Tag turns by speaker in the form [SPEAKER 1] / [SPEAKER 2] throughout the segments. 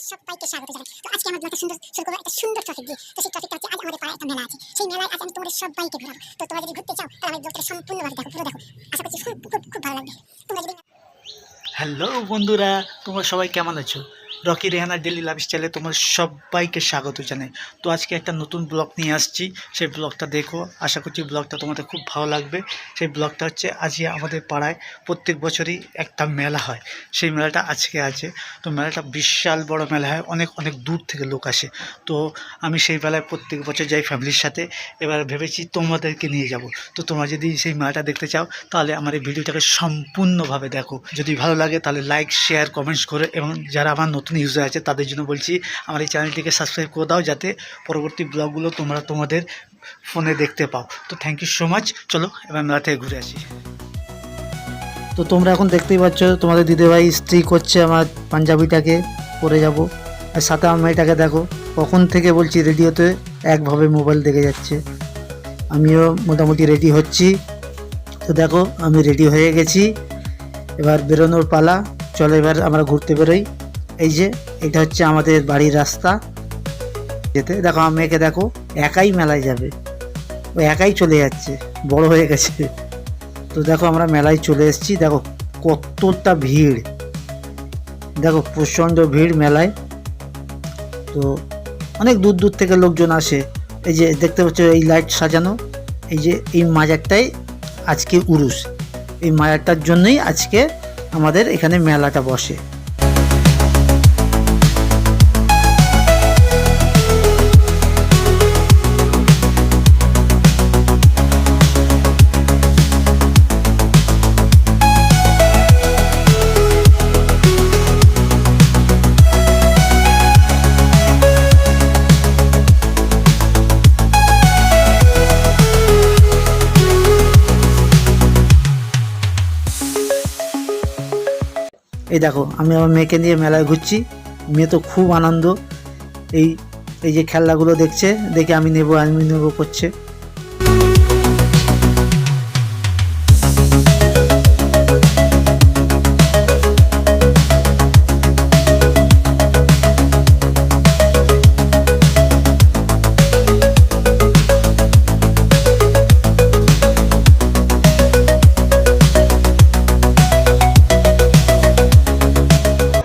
[SPEAKER 1] তোমাদের সবাইকে স্বাগত জানাই। তো আজকে আমার ব্লগটা শুরু করবো একটা সুন্দর টপিক দিয়ে। তো সেই টপিকটা হচ্ছে আজ আমাদের পাড়ায় একটা মেলা আছে। সেই মেলায় আজ আমি তোমাদের সবাইকে ঘোরাবো। তো তোমরা যদি ঘুরতে চাও তাহলে আমার ব্লগটা সম্পূর্ণভাবে দেখো, পুরো দেখো। আশা করছি খুব খুব খুব ভালো লাগবে। তোমরা যদি
[SPEAKER 2] হ্যালো বন্ধুরা, তোমরা সবাই কেমন আছো? রকি রেহানা ডেলি লাইফস্টাইলে তোমার সবাইকে স্বাগত জানাই। তো আজকে একটা নতুন ব্লগ নিয়ে আসছি, সেই ব্লগটা দেখো। আশা করছি ব্লগটা তোমাদের খুব ভালো লাগবে। সেই ব্লগটা হচ্ছে আজকে আমাদের পাড়ায় প্রত্যেক বছরই একটা মেলা হয়, সেই মেলাটা আজকে আছে। তো মেলাটা বিশাল বড় মেলা হয়, অনেক অনেক দূর থেকে লোক আসে। তো আমি সেই মেলায় প্রত্যেক বছর যাই ফ্যামিলির সাথে। এবার ভেবেছি তোমাদেরকে নিয়ে যাব। তো তোমরা যদি সেই মেলাটা দেখতে চাও তাহলে আমার এই ভিডিওটাকে সম্পূর্ণভাবে দেখো। যদি ভালো লাগে তাহলে লাইক, শেয়ার, কমেন্টস করে, এবং যারা আমার নতুন ইউজার আছে তাদের জন্য বলছি আমার এই চ্যানেলটিকে সাবস্ক্রাইব করে দাও, যাতে পরবর্তী ব্লগগুলো তোমরা তোমাদের ফোনে দেখতে পাও। তো থ্যাংক ইউ সো মাচ। চলো এবার মেলা থেকে ঘুরে আসি। তো তোমরা এখন দেখতেই পাচ্ছ তোমাদের দিদিভাই স্ত্রী করছে আমার পাঞ্জাবিটাকে পরে যাব। আর সাথে আমার মেয়েটাকে দেখো, কখন থেকে বলছি রেডি হতে, একভাবে মোবাইল দেখে যাচ্ছে। আমিও মোটামুটি রেডি হচ্ছি। তো দেখো আমি রেডি হয়ে গেছি, এবার বেরোনোর পালা। চলো এবার আমরা ঘুরতে বেরোই। এই যে এটা হচ্ছে আমাদের বাড়ির রাস্তা যেতে। দেখো আমার মেয়েকে দেখো, একাই মেলায় যাবে, ও একাই চলে যাচ্ছে, বড় হয়ে গেছে। তো দেখো আমরা মেলায় চলে এসেছি। দেখো কতটা ভিড়, দেখো প্রচণ্ড ভিড় মেলায়। তো অনেক দূর দূর থেকে লোকজন আসে। এই যে দেখতে পাচ্ছ এই লাইট সাজানো, এই যে এই মাজারটাই আজকে উরুস। এই মাজারটার জন্যই আজকে আমাদের এখানে মেলাটা বসে। এই দেখো আমি আমার মেয়েকে নিয়ে মেলায় ঘুরছি। মেয়ে তো খুব আনন্দ, এই এই যে খেলনাগুলো দেখছে, দেখে আমি নেবো করছে।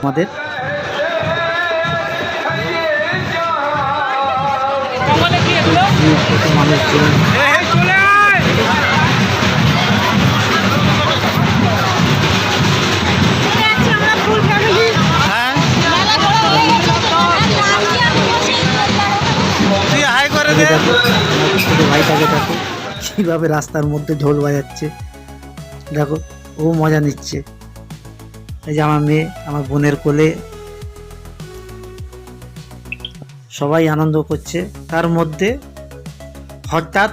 [SPEAKER 2] আমাদের ভাইটাকে দেখো কিভাবে রাস্তার মধ্যে ঢোল বাজাচ্ছে, দেখো ও মজা নিচ্ছে। এই যে আমার মেয়ে আমার বোনের কোলে, সবাই আনন্দ করছে। তার মধ্যে হঠাৎ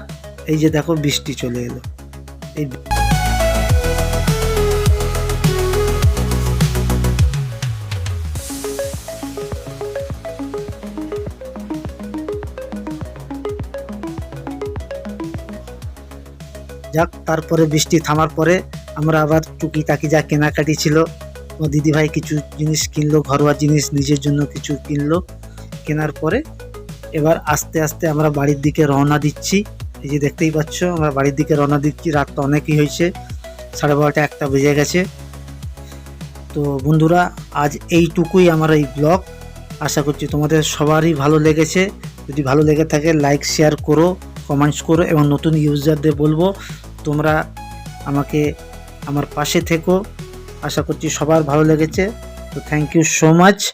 [SPEAKER 2] এই যে দেখো বৃষ্টি চলে এলো। এই যাক, তারপরে বৃষ্টি থামার পরে আমরা আবার টুকিটাকি যা কেনাকাটি ছিল, ও দিদিভাই কিছু জিনিস কিনলো, ঘরোয়া জিনিস নিজের জন্য কিছু কিনলো। কেনার পরে এবার আস্তে আস্তে আমরা বাড়ির দিকে রওনা দিচ্ছি। এই যে দেখতেই পাচ্ছ আমরা বাড়ির দিকে রওনা দিচ্ছি। রাতটা অনেকই হয়েছে, 12:30 1টা বেজে গেছে। তো বন্ধুরা আজ এইটুকুই আমার এই ব্লগ। আশা করছি তোমাদের সবারই ভালো লেগেছে। যদি ভালো লেগে থাকে লাইক, শেয়ার করো, কমেন্টস করো, এবং নতুন ইউজারদের বলবো তোমরা আমাকে আমার পাশে থেকো। আশা করছি সবার ভালো লেগেছে। তো থ্যাংক ইউ সো মাচ।